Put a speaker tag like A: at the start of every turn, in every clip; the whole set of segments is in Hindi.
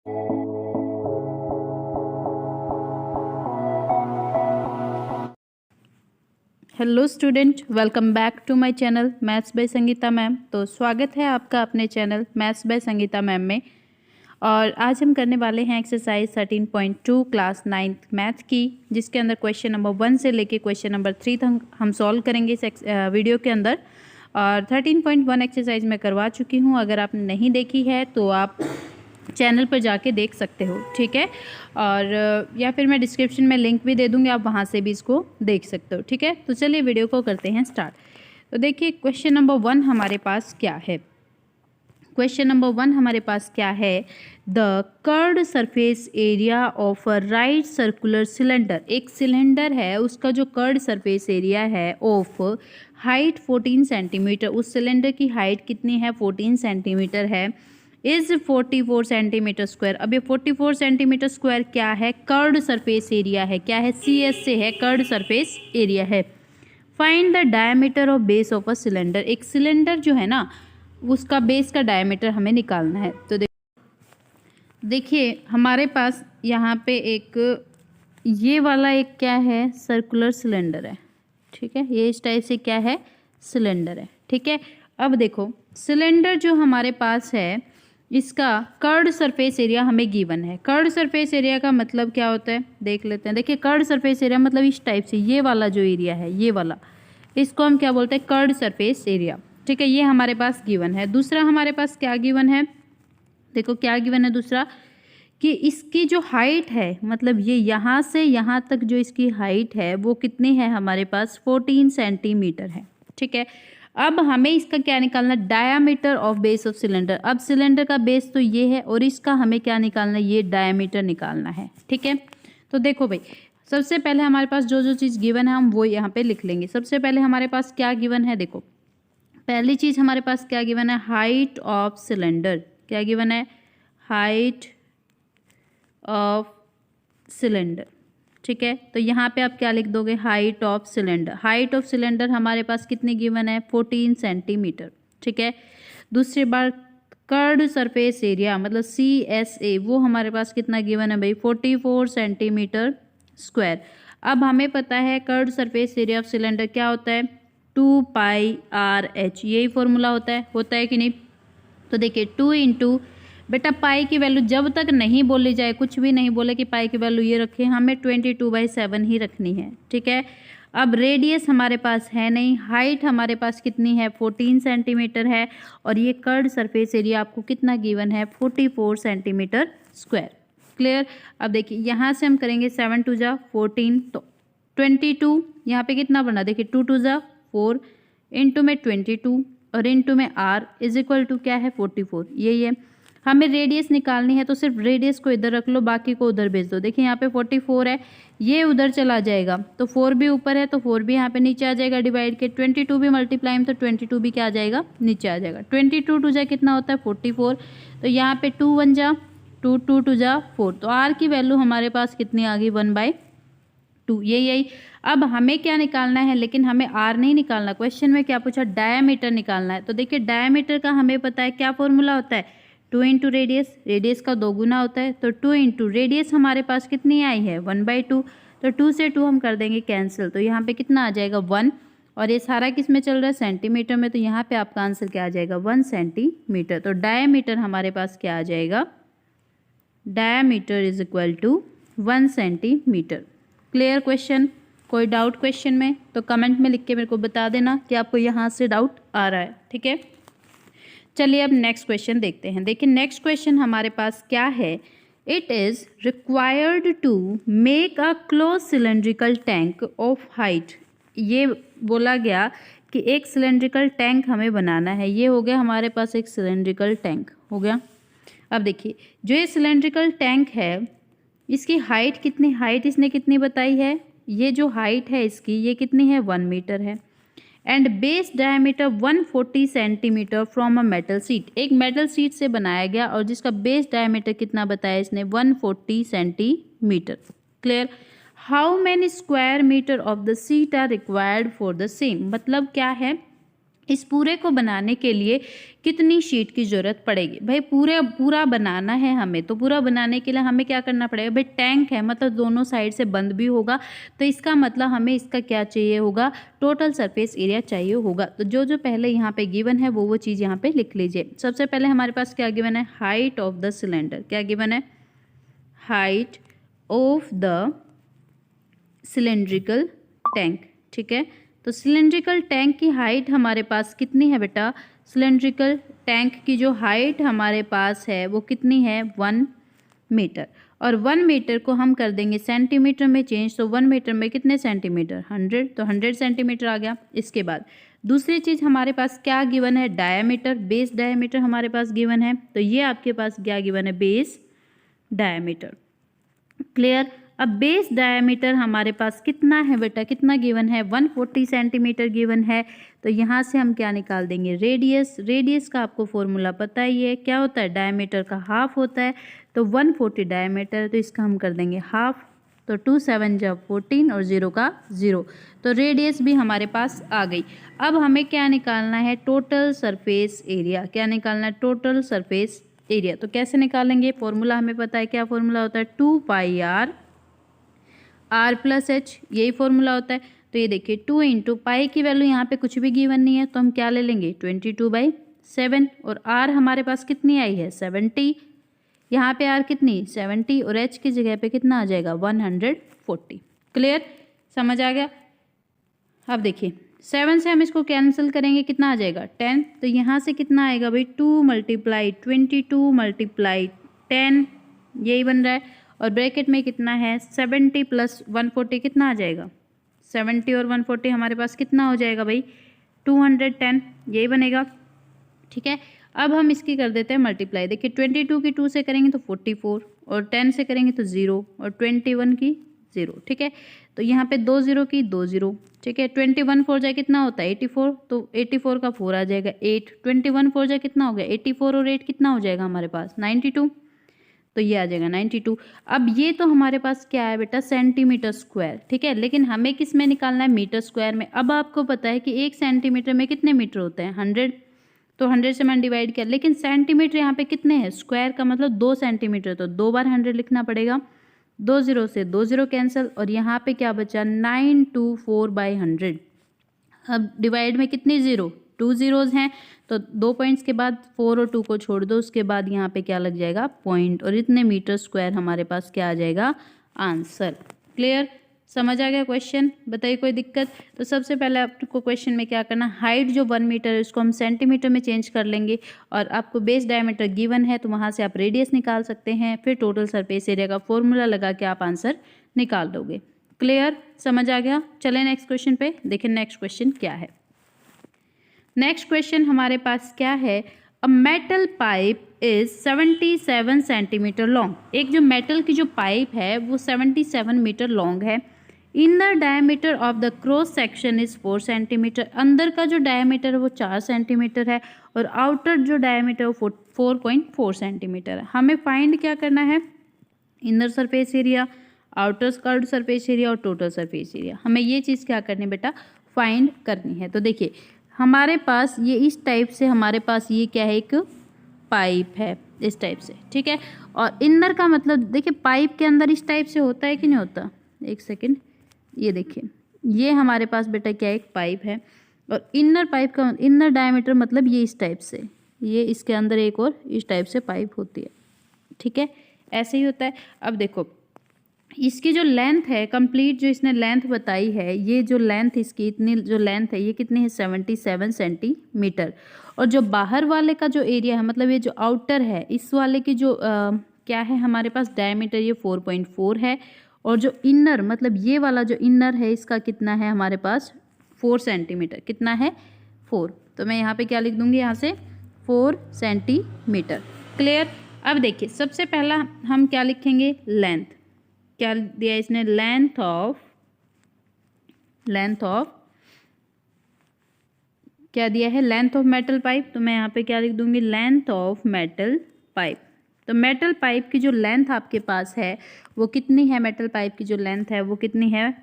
A: Hello student, welcome back to my channel maths by Sangeeta ma'am. तो स्वागत है आपका अपने channel maths by Sangeeta ma'am में। और आज हम करने वाले हैं एक्सरसाइज 13.2 क्लास 9th मैथ की, जिसके अंदर क्वेश्चन नंबर 1 से लेके क्वेश्चन नंबर 3 तक हम सॉल्व करेंगे इस वीडियो के अंदर। और 13.1 एक्सरसाइज मैं करवा चुकी हूँ, अगर आपने नहीं देखी है तो आप चैनल पर जाके देख सकते हो, ठीक है। और या फिर मैं डिस्क्रिप्शन में लिंक भी दे दूँगी, आप वहाँ से भी इसको देख सकते हो, ठीक है। तो चलिए वीडियो को करते हैं स्टार्ट। तो देखिए क्वेश्चन नंबर 1 हमारे पास क्या है। क्वेश्चन नंबर 1 हमारे पास क्या है, the curved surface area of a right circular cylinder. एक सिलेंडर है, उसका जो कर्व्ड सरफेस एरिया है ऑफ हाइट 14 सेंटीमीटर, उस सिलेंडर की हाइट कितनी है 14 सेंटीमीटर है, इज 44 सेंटीमीटर स्क्वायर। अब ये 44 सेंटीमीटर स्क्वायर क्या है, कर्व्ड सरफेस एरिया है, क्या है CS से है, कर्व्ड सरफेस एरिया है। Find the diameter of base of a cylinder. एक सिलेंडर जो है ना, उसका बेस का डायमीटर हमें निकालना है। तो देखिए हमारे पास यहाँ पे एक ये वाला एक क्या है, सर्कुलर सिलेंडर है, ठीक है। ये इस टाइप से क्या है, सिलेंडर है, ठीक है। अब देखो सिलेंडर जो हमारे पास है, इसका कर्व्ड सरफेस एरिया हमें गिवन है। कर्व्ड सरफेस एरिया का मतलब क्या होता है, देख लेते हैं। देखिए कर्व्ड सरफेस एरिया मतलब इस टाइप से, ये वाला जो एरिया है, ये वाला, इसको हम क्या बोलते हैं, कर्व्ड सरफेस एरिया, ठीक है। ये हमारे पास गिवन है। दूसरा हमारे पास क्या गिवन है, देखो क्या गिवन है दूसरा, कि इसकी जो हाइट है, मतलब ये यहाँ से यहाँ तक जो इसकी हाइट है वो कितनी है हमारे पास 14 सेंटीमीटर है, ठीक है। अब हमें इसका क्या निकालना, diameter of base of cylinder. अब सिलेंडर का बेस तो ये है और इसका हमें क्या निकालना है, ये डायामीटर निकालना है, ठीक है। तो देखो भाई, सबसे पहले हमारे पास जो जो चीज़ गिवन है हम वो यहाँ पे लिख लेंगे। सबसे पहले हमारे पास क्या गिवन है, देखो पहली चीज़ हमारे पास क्या गिवन है, हाइट ऑफ सिलेंडर। क्या गिवन है, हाइट ऑफ सिलेंडर, ठीक है। तो यहाँ पे आप क्या लिख दोगे, height of cylinder. Height of cylinder हमारे पास कितनी गिवन है, 14 सेंटीमीटर, ठीक है। दूसरी बार कर्व्ड सरफेस एरिया मतलब CSA, वो हमारे पास कितना गिवन है भाई, 44 सेंटीमीटर स्क्वायर। अब हमें पता है curved surface area of cylinder क्या होता है, 2πRH, यही फॉर्मूला होता है कि नहीं। तो देखिए 2 इंटू, बेटा पाई की वैल्यू जब तक नहीं बोली जाए, कुछ भी नहीं बोले कि पाई की वैल्यू ये रखें, हमें 22/7 ही रखनी है, ठीक है। अब रेडियस हमारे पास है नहीं, हाइट हमारे पास कितनी है 14 सेंटीमीटर है, और ये कर्व्ड सरफेस एरिया आपको कितना गिवन है 44 सेंटीमीटर स्क्वायर। क्लियर। अब देखिए यहाँ से हम करेंगे 7 2 जा 14, तो 22 यहाँ पे कितना बना, देखिए 2 2 जा 4, इंटू में 22 और इंटू में R इज इक्वल टू क्या है 44, यही है। हमें रेडियस निकालनी है तो सिर्फ रेडियस को इधर रख लो, बाकी को उधर भेज दो। देखिए यहाँ पे 44 है, ये उधर चला जाएगा तो 4 भी ऊपर है तो 4 भी यहाँ पे नीचे आ जाएगा डिवाइड के। 22 भी मल्टीप्लाई में तो 22 भी क्या आ जाएगा, नीचे आ जाएगा। 22 2 जा कितना होता है 44, तो यहाँ पे 2 1 जा 2 2 2 जा 4, तो R की वैल्यू हमारे पास कितनी आ गई 1/2, यही। अब हमें क्या निकालना है, लेकिन हमें R नहीं निकालना, क्वेश्चन में क्या पूछा, डायामीटर निकालना है। तो देखिए डायामीटर का हमें पता है क्या फॉर्मूला होता है, 2 इंटू रेडियस, रेडियस का 2 गुना होता है, तो 2 इंटू रेडियस हमारे पास कितनी आई है 1/2, तो 2 से 2 हम कर देंगे कैंसिल, तो यहाँ पे कितना आ जाएगा 1, और ये सारा किस में चल रहा है सेंटीमीटर में, तो यहाँ पे आपका आंसर क्या आ जाएगा 1 सेंटीमीटर। तो डायामीटर हमारे पास क्या आ जाएगा, diameter is equal to 1 centimetre. Clear question, कोई डाउट क्वेश्चन में तो कमेंट में लिख के मेरे को बता देना कि आपको यहाँ से डाउट आ रहा है, ठीक है। चलिए अब नेक्स्ट क्वेश्चन देखते हैं। देखिए नेक्स्ट क्वेश्चन हमारे पास क्या है, it is required to make a close cylindrical tank of height. ये बोला गया कि एक सिलेंड्रिकल टैंक हमें बनाना है। ये हो गया हमारे पास एक सिलेंड्रिकल टैंक हो गया। अब देखिए जो ये सिलेंड्रिकल टैंक है, इसकी हाइट कितनी, हाइट इसने कितनी बताई है, ये जो हाइट है इसकी ये कितनी है 1 मीटर है, and base diameter 140 centimetre from a metal seat. एक मेटल सीट से बनाया गया और जिसका बेस डायमीटर कितना बताया इसने 140 centimetre. Clear. How many square metre of the sheet are required for the same, मतलब क्या है, इस पूरे को बनाने के लिए कितनी शीट की ज़रूरत पड़ेगी? भाई पूरा बनाना है हमें, तो पूरा बनाने के लिए हमें क्या करना पड़ेगा? भाई टैंक है मतलब दोनों साइड से बंद भी होगा, तो इसका मतलब हमें इसका क्या चाहिए होगा? टोटल सरफेस एरिया चाहिए होगा। तो जो पहले यहाँ पे गिवन है वो चीज़ यहाँ पे लिख लीजिए। सबसे पहले हमारे पास क्या गिवन है? Height of the cylinder. क्या गिवन है? Height of the cylindrical tank. ठीक है, तो सिलेंड्रिकल टैंक की हाइट हमारे पास कितनी है बेटा? सिलेंड्रिकल टैंक की जो हाइट हमारे पास है वो कितनी है? 1 मीटर। और 1 मीटर को हम कर देंगे सेंटीमीटर में चेंज, तो 1 मीटर में कितने सेंटीमीटर? 100, तो 100 सेंटीमीटर आ गया। इसके बाद दूसरी चीज़ हमारे पास क्या गिवन है? डायामीटर, बेस डायामीटर हमारे पास गिवन है, तो ये आपके पास क्या गिवन है? Base diameter. क्लियर? अब बेस डायामीटर हमारे पास कितना है बेटा? कितना गिवन है? 140 सेंटीमीटर गिवन है। तो यहाँ से हम क्या निकाल देंगे? रेडियस। रेडियस का आपको फॉर्मूला पता ही है, क्या होता है? डायमीटर का हाफ होता है, तो 140 डायमीटर, तो इसका हम कर देंगे हाफ, तो 2 7 जा 14 और 0 का 0, तो रेडियस भी हमारे पास आ गई। अब हमें क्या निकालना है? Total surface area. क्या निकालना है? Total surface area. तो कैसे निकालेंगे? फॉर्मूला हमें पता है, क्या फॉर्मूला होता है? 2 पाई r प्लस एच, यही फॉर्मूला होता है। तो ये देखिए 2 इंटू पाई की वैल्यू यहाँ पे कुछ भी गिवन नहीं है, तो हम क्या ले लेंगे? 22/7, और r हमारे पास कितनी आई है? 70। यहाँ पे r कितनी? 70, और h की जगह पे कितना आ जाएगा? 140। क्लियर? समझ आ गया? अब देखिए 7 से हम इसको कैंसिल करेंगे, कितना आ जाएगा? 10। तो यहाँ से कितना आएगा भाई? 2 × 22 × 10, यही बन रहा है। और ब्रैकेट में कितना है? 70 + 140 कितना आ जाएगा? 70 और 140 हमारे पास कितना हो जाएगा भाई? 210, यही बनेगा। ठीक है, अब हम इसकी कर देते हैं मल्टीप्लाई। देखिए 22 की 2 से करेंगे तो 44, और 10 से करेंगे तो 0, और 21 की 0। ठीक है, तो यहाँ पे 2 0 की 2 0। ठीक है, 21 4 जाए कितना होता है? 84, तो 84 का 4 आ जाएगा 8। 21 4 जाए कितना हो गया? 84 और 8 कितना हो जाएगा हमारे पास? 92, तो ये आ जाएगा 92। अब ये तो हमारे पास क्या है बेटा? Centimetre square. ठीक है, लेकिन हमें किस में निकालना है? मीटर स्क्वायर में। अब आपको पता है कि 1 सेंटीमीटर में कितने मीटर होते हैं? 100, तो 100 से मैंने डिवाइड किया, लेकिन सेंटीमीटर यहाँ पे कितने हैं? स्क्वायर का मतलब 2 सेंटीमीटर, तो 2 बार 100 लिखना पड़ेगा। 2 0 से 2 0 कैंसिल, और यहाँ पे क्या बचा? 924/100। अब डिवाइड में कितनी जीरो? 2 zeros हैं, तो 2 पॉइंट्स के बाद 4 और 2 को छोड़ दो, उसके बाद यहाँ पे क्या लग जाएगा? पॉइंट, और इतने मीटर स्क्वायर हमारे पास क्या आ जाएगा? आंसर। क्लियर? समझ आ गया क्वेश्चन? बताइए कोई दिक्कत? तो सबसे पहले आपको क्वेश्चन में क्या करना? हाइट जो 1 मीटर है उसको हम सेंटीमीटर में चेंज कर लेंगे, और आपको बेस डायमीटर गिवन है तो वहाँ से आप रेडियस निकाल सकते हैं, फिर टोटल सरफेस एरिया का फॉर्मूला लगा के आप आंसर निकाल दोगे। क्लियर? समझ आ गया? चलें नेक्स्ट क्वेश्चन पे। देखिए नेक्स्ट क्वेश्चन क्या है। नेक्स्ट क्वेश्चन हमारे पास क्या है? A metal pipe is 77 centimetre long. एक जो मेटल की जो पाइप है वो 77 मीटर लॉन्ग है। Inner diameter of the cross section is 4 centimetre. अंदर का जो डायमीटर है वो 4 सेंटीमीटर है, और आउटर जो डायमीटर वो 4.4 सेंटीमीटर है। हमें फाइंड क्या करना है? Inner surface area, outer curved surface area और टोटल सरफेस एरिया। हमें ये चीज़ क्या करनी है बेटा? फाइंड करनी है। तो देखिए हमारे पास ये इस टाइप से, हमारे पास ये क्या है? एक पाइप है इस टाइप से। ठीक है, और इनर का मतलब देखिए पाइप के अंदर इस टाइप से होता है कि नहीं होता? एक सेकेंड, ये देखिए ये हमारे पास बेटा क्या है? एक पाइप है, और इनर पाइप का इनर डायमीटर मतलब ये इस टाइप से, ये इसके अंदर एक और इस टाइप से पाइप होती है। ठीक है, ऐसे ही होता है। अब देखो इसकी जो लेंथ है कंप्लीट, जो इसने लेंथ बताई है, ये जो लेंथ इसकी इतनी जो लेंथ है ये कितनी है? 77 सेंटीमीटर। और जो बाहर वाले का जो एरिया है, मतलब ये जो आउटर है, इस वाले की जो क्या है हमारे पास? डायमीटर ये 4.4 है, और जो इनर मतलब ये वाला जो इनर है इसका कितना है हमारे पास? 4 सेंटीमीटर। कितना है? 4। तो मैं यहाँ पे क्या लिख दूँगी? यहाँ से 4 सेंटीमीटर। क्लियर? अब देखिए सबसे पहला हम क्या लिखेंगे? लेंथ। क्या दिया इसने? लेंथ ऑफ क्या दिया है? Length of metal pipe. तो मैं यहाँ पे क्या लिख दूंगी? Length of metal pipe. तो मेटल पाइप की जो लेंथ आपके पास है वो कितनी है? मेटल पाइप की जो लेंथ है वो कितनी है?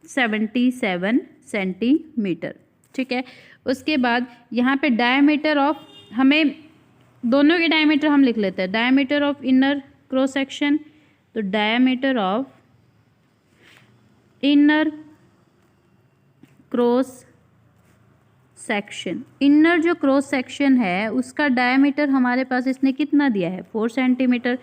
A: 77 सेंटीमीटर। ठीक है। उसके बाद यहाँ पे डायमीटर ऑफ, हमें दोनों के डायमीटर हम लिख लेते हैं। Diameter of inner cross section, तो diameter of inner cross section, inner जो क्रॉस सेक्शन है उसका डायमीटर हमारे पास इसने कितना दिया है 4 सेंटीमीटर।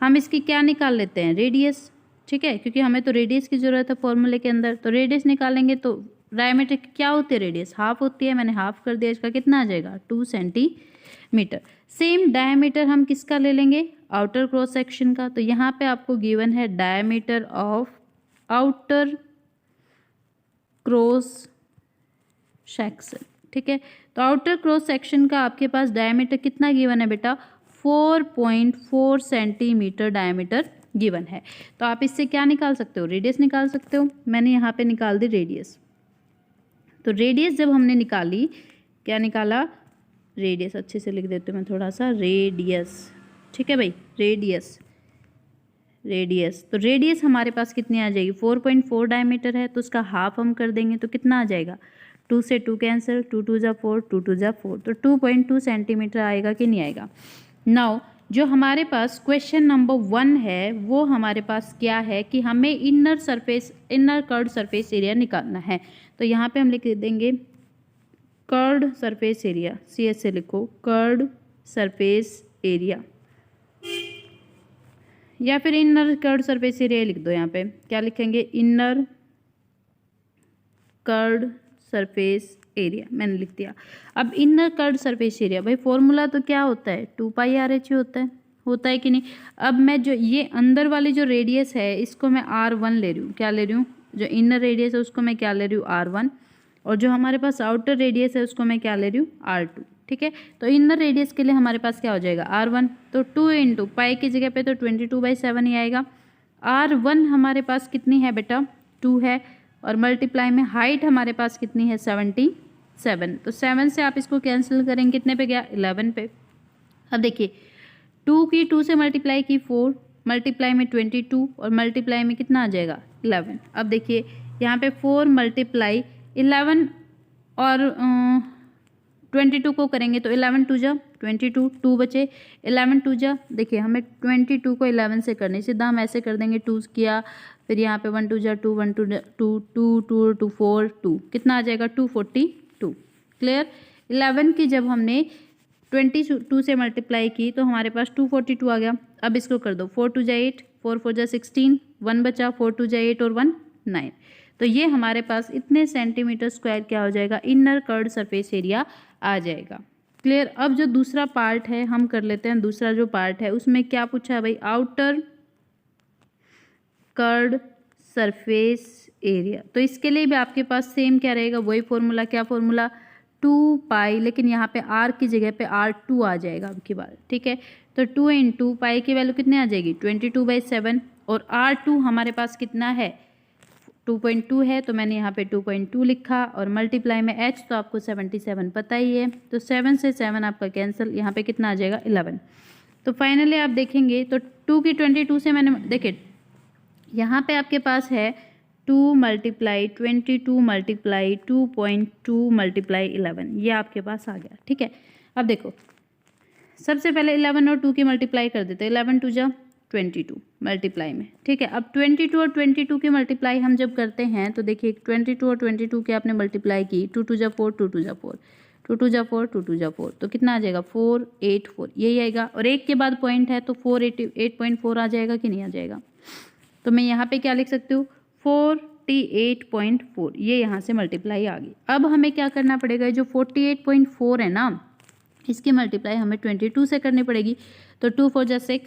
A: हम इसकी क्या निकाल लेते हैं, रेडियस, ठीक है, क्योंकि हमें तो रेडियस की ज़रूरत है फॉर्मूले के अंदर। तो रेडियस निकालेंगे तो डायमीटर क्या होती है, रेडियस हाफ होती है, मैंने हाफ कर दिया, इसका कितना आ जाएगा 2 सेंटीमीटर। सेम डायमीटर हम किसका ले लेंगे, आउटर क्रॉस सेक्शन का। तो यहाँ पे आपको गिवन है diameter of outer cross section, ठीक है। तो आउटर क्रॉस सेक्शन का आपके पास डायमीटर कितना गिवन है बेटा, 4.4 सेंटीमीटर डायमीटर गिवन है। तो आप इससे क्या निकाल सकते हो, रेडियस निकाल सकते हो। मैंने यहाँ पे निकाल दी रेडियस। तो रेडियस जब हमने निकाली, क्या निकाला, रेडियस, अच्छे से लिख देती हूँ मैं थोड़ा सा, रेडियस, ठीक है भाई, रेडियस, रेडियस। तो रेडियस हमारे पास कितनी आ जाएगी, 4.4 डायमीटर है, तो उसका हाफ हम कर देंगे तो कितना आ जाएगा, 2 से 2 कैंसिल, 2 2 जा 4, 2 2 जा 4, तो 2.2 सेंटीमीटर आएगा कि नहीं आएगा। नाउ जो हमारे पास क्वेश्चन नंबर 1 है वो हमारे पास क्या है कि हमें inner surface, inner curved surface area निकालना है। तो यहाँ पे हम लिख देंगे कर्ड सरफेस एरिया, CS से लिखो कर्ड सरफेस एरिया, या फिर इनर कर्ड सरफेस एरिया लिख दो। यहाँ पे क्या लिखेंगे, इनर कर्ड सरफेस एरिया, मैंने लिख दिया। अब इनर कर्ड सरफेस एरिया, भाई फॉर्मूला तो क्या होता है, 2πRH होता है कि नहीं। अब मैं जो ये अंदर वाली जो रेडियस है इसको मैं R1 ले रही हूँ, क्या ले रही हूँ, जो इनर रेडियस है उसको मैं क्या ले रही हूँ R1, और जो हमारे पास आउटर रेडियस है उसको मैं क्या ले रही हूँ R2, ठीक है। तो इनर रेडियस के लिए हमारे पास क्या हो जाएगा R1, तो 2 इंटू पाई की जगह पे तो 22/7 ही आएगा। R1 हमारे पास कितनी है बेटा, 2 है, और मल्टीप्लाई में हाइट हमारे पास कितनी है 77, तो 7 से आप इसको कैंसिल करेंगे, कितने पे गया 11 पे। अब देखिए 2 की 2 से मल्टीप्लाई की 4, मल्टीप्लाई में 22, और मल्टीप्लाई में कितना आ जाएगा 11। अब देखिए यहाँ पे 4 मल्टीप्लाई 11 और 22 को करेंगे तो 11 2 जा 22, 2 बचे, 11 2 जा, देखिए हमें 22 को 11 से करने, सीधा हम ऐसे कर देंगे, 2 किया, फिर यहाँ पे 1 2 जा 2, 1 2 2 2 2 2 4 2, कितना आ जाएगा 242। क्लियर। 11 की जब हमने 22 से मल्टीप्लाई की तो हमारे पास 242 आ गया। अब इसको कर दो, 4 2 जा 8, 4 4 जा 16, 1 बचा, 4 2 जा 8 और 1 9, तो ये हमारे पास इतने सेंटीमीटर स्क्वायर क्या हो जाएगा, इनर कर्ड सरफेस एरिया आ जाएगा। क्लियर। अब जो दूसरा पार्ट है हम कर लेते हैं। दूसरा जो पार्ट है उसमें क्या पूछा है भाई, आउटर कर्ड सरफेस एरिया। तो इसके लिए भी आपके पास सेम क्या रहेगा, वही फॉर्मूला, क्या फॉर्मूला, 2π, लेकिन यहाँ पे r की जगह पे R2 आ जाएगा अब की बार, ठीक है। तो 2 इंटू पाई की वैल्यू कितनी आ जाएगी 22/7, और R2 हमारे पास कितना है 2.2 है, तो मैंने यहाँ पे 2.2 लिखा, और मल्टीप्लाई में h तो आपको 77 पता ही है, तो 7 से 7 आपका कैंसिल, यहाँ पे कितना आ जाएगा 11। तो फाइनली आप देखेंगे तो 2 की 22 से मैंने, देखिए यहाँ पे आपके पास है 2 मल्टीप्लाई 22 मल्टीप्लाई 2.2 मल्टीप्लाई 11, ये आपके पास आ गया, ठीक है। अब देखो सबसे पहले 11 और 2 की मल्टीप्लाई कर देते हैं, 11 2 जा 22 मल्टीप्लाई में, ठीक है। अब 22 और 22 की मल्टीप्लाई हम जब करते हैं तो देखिए 22 और 22 की आपने मल्टीप्लाई की, 2 2 जा 4, 2 2 जा 4, 2 2 जा 4, 2 2 जा 4, तो कितना आ जाएगा 484, यही आएगा। और एक के बाद पॉइंट है तो 488.4 आ जाएगा कि नहीं आ जाएगा। तो मैं यहाँ पे क्या लिख सकती हूँ 48.4, ये यहाँ से मल्टीप्लाई आ गई। अब हमें क्या करना पड़ेगा, जो 48.4 है ना इसकी मल्टीप्लाई हमें 22 से करनी पड़ेगी। तो 2 4 जा 6,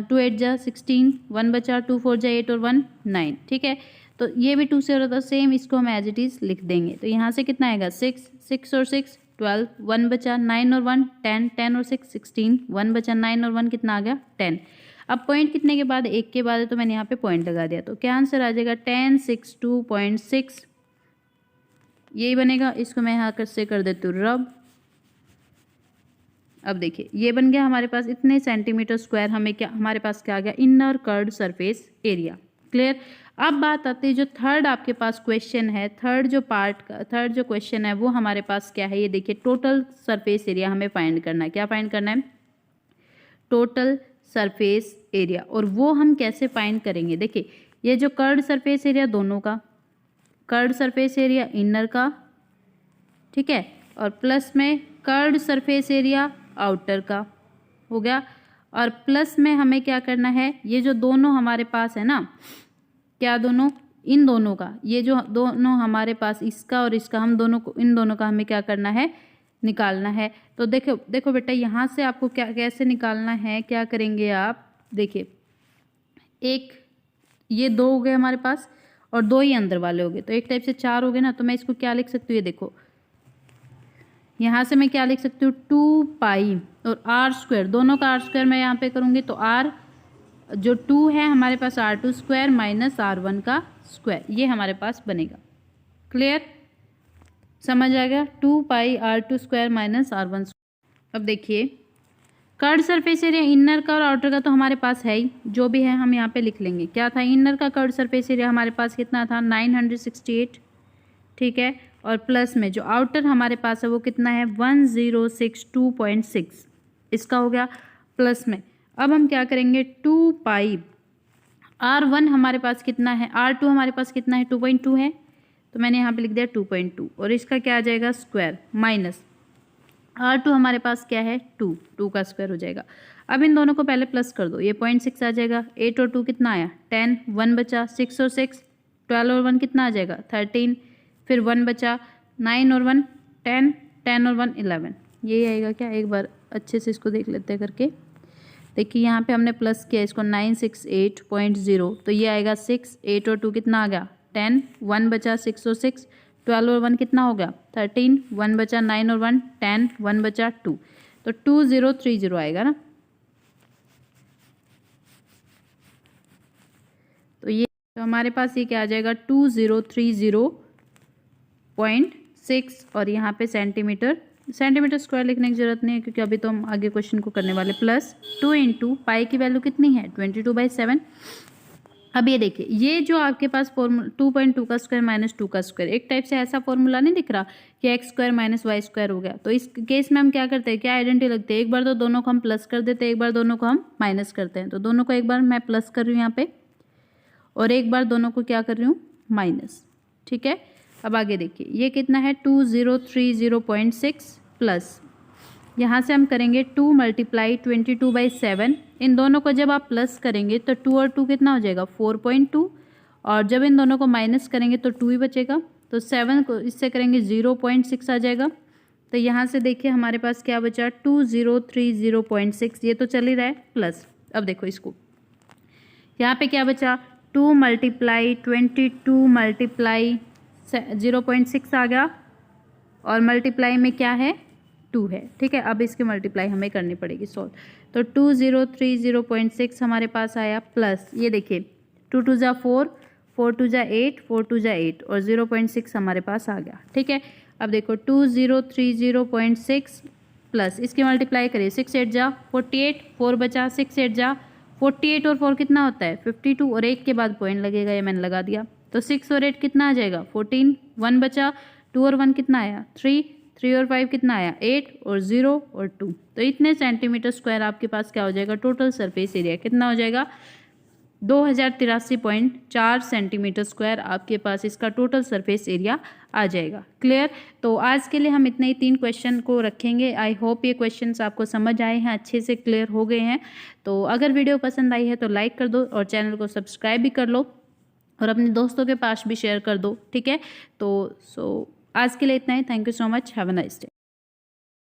A: 2 8 जा 16, 1 बचा, 2 4 जा 8 और 1 9, ठीक है। तो ये भी 2 से हो रहा था, सेम इसको हम एज इट इज़ लिख देंगे। तो यहाँ से कितना आएगा 6 6 और 6 12, 1 बचा, 9 और 1 10, 10 और 6 16, 1 बचा, 9 और 1 कितना आ गया 10। अब पॉइंट कितने के बाद, एक के बाद है, तो मैंने यहाँ पे पॉइंट लगा दिया, तो क्या आंसर आ जाएगा 1062.6, यही बनेगा। इसको मैं यहाँ से कर देती हूँ रब। अब देखिए ये बन गया हमारे पास इतने सेंटीमीटर स्क्वायर, हमें क्या, हमारे पास क्या आ गया inner curved surface area. Clear. अब बात आती है जो थर्ड आपके पास क्वेश्चन है, थर्ड जो क्वेश्चन है वो हमारे पास क्या है, ये देखिए टोटल सरफेस एरिया हमें फाइंड करना है। क्या फाइंड करना है? Total surface area. और वो हम कैसे फाइंड करेंगे? देखिए ये जो कर्व्ड सरफेस एरिया दोनों का, कर्व्ड सरफेस एरिया इनर का, ठीक है, और प्लस में कर्व्ड सरफेस एरिया आउटर का हो गया। और प्लस में हमें क्या करना है, ये जो दोनों हमारे पास है ना, क्या दोनों, इन दोनों का, ये जो दोनों हमारे पास इसका और इसका, हम दोनों को, इन दोनों का हमें क्या करना है, निकालना है। तो देखो देखो बेटा यहाँ से आपको क्या कैसे निकालना है, क्या करेंगे आप, देखिए एक ये 2 हो गए हमारे पास और 2 ही अंदर वाले हो गए, तो एक टाइप से 4 हो गए ना। तो मैं इसको क्या लिख सकती हूँ, ये देखो यहाँ से मैं क्या लिख सकती हूँ, 2 पाई और आर स्क्वायर, दोनों का आर स्क्वायर मैं यहाँ पे करूँगी तो आर जो 2 है हमारे पास R2 स्क्वायर माइनस R1 का स्क्वायर, ये हमारे पास बनेगा। क्लियर, समझ आ गया? 2 पाई R2 square minus R1 square. अब देखिए कर्व्ड सरफेस एरिया इनर का और आउटर का तो हमारे पास है ही, जो भी है हम यहाँ पे लिख लेंगे। क्या था, इनर का कर्व्ड सरफेस एरिया हमारे पास कितना था, 968, ठीक है, और प्लस में जो आउटर हमारे पास है वो कितना है, 1062.6, इसका हो गया प्लस में। अब हम क्या करेंगे, 2 पाई R1 हमारे पास कितना है, R2 हमारे पास कितना है, 2.2 है, तो मैंने यहाँ पे लिख दिया 2.2, और इसका क्या आ जाएगा, स्क्वायर, माइनस R2 हमारे पास क्या है, 2 का स्क्वायर हो जाएगा। अब इन दोनों को पहले प्लस कर दो, ये 0.6 आ जाएगा, 8 और 2 कितना आया, 10, 1 बचा, 6 और 6, 12 और 1 कितना आ जाएगा, 13, फिर 1 बचा, 9 और 1 10, 10 और 1 11, यही आएगा क्या? एक बार अच्छे से इसको देख लेते हैं करके। देखिए यहाँ पे हमने प्लस किया इसको 968.0, तो ये आएगा 6, 8 और 2 कितना आ गया, 10, 1 बचा, 6 और 6, 12 और 1 कितना हो गया, 13, 1 बचा, 9 और 1 10, 1 बचा 2, तो 2030 आएगा ना। तो ये तो हमारे पास ये क्या आ जाएगा, 2030.6, और यहाँ पे सेंटीमीटर स्क्वायर लिखने की जरूरत नहीं है क्योंकि अभी तो हम आगे क्वेश्चन को करने वाले। प्लस 2 इंटू पाई की वैल्यू कितनी है, 22/7। अब ये देखिए ये जो आपके पास फॉर्मूला 2.2 का स्क्वायर माइनस 2 का स्क्वायर, एक टाइप से ऐसा फॉर्मूला नहीं दिख रहा कि X square minus Y square हो गया। तो इस केस में हम क्या करते हैं, क्या आइडेंटिटी लगते हैं, एक बार तो दोनों को हम प्लस कर देते हैं, एक बार दोनों को हम माइनस करते हैं। तो दोनों को एक बार मैं प्लस कर रही हूँ यहाँ पे, और एक बार दोनों को क्या कर रही हूँ, माइनस, ठीक है। अब आगे देखिए ये कितना है, 2030.6 प्लस यहाँ से हम करेंगे 2 मल्टीप्लाई 22/7। इन दोनों को जब आप प्लस करेंगे तो 2 और 2 कितना हो जाएगा, 4.2, और जब इन दोनों को माइनस करेंगे तो 2 ही बचेगा, तो 7 को इससे करेंगे 0.6 आ जाएगा। तो यहाँ से देखिए हमारे पास क्या बचा, 2030.6, ये तो चल ही रहा है प्लस। अब देखो इसको यहाँ पे क्या बचा, 2 मल्टीप्लाई 22 मल्टीप्लाई 0.6 आ गया, और मल्टीप्लाई में क्या है, 2 है, ठीक है। अब इसकी मल्टीप्लाई हमें करनी पड़ेगी सॉल्व, तो 2030.6 हमारे पास आया, प्लस ये देखिए 2 2 जा 4, 4 2 जा 8, 4 2 जा 8, और 0.6 हमारे पास आ गया, ठीक है। अब देखो 2030.6 प्लस इसकी मल्टीप्लाई करिए, 6 8 जा 48, 4 बचा, 6 8 जा 48 और 4 कितना होता है, 52, और 1 के बाद पॉइंट लगेगा, ये मैंने लगा दिया। तो 6 और 8 कितना आ जाएगा, 14, 1 बचा, 2 और 1 कितना आया, 3, 3 और 5 कितना आया, 8, और 0 और 2, तो इतने सेंटीमीटर स्क्वायर आपके पास क्या हो जाएगा, टोटल सरफेस एरिया कितना हो जाएगा, 2083.4 सेंटीमीटर स्क्वायर आपके पास इसका टोटल सरफेस एरिया आ जाएगा। क्लियर। तो आज के लिए हम इतने ही 3 क्वेश्चन को रखेंगे। आई होप ये क्वेश्चंस आपको समझ आए हैं, अच्छे से क्लियर हो गए हैं। तो अगर वीडियो पसंद आई है तो लाइक कर दो, और चैनल को सब्सक्राइब भी कर लो, और अपने दोस्तों के पास भी शेयर कर दो, ठीक है। तो आज के लिए इतना ही। Thank you so much, have a nice day.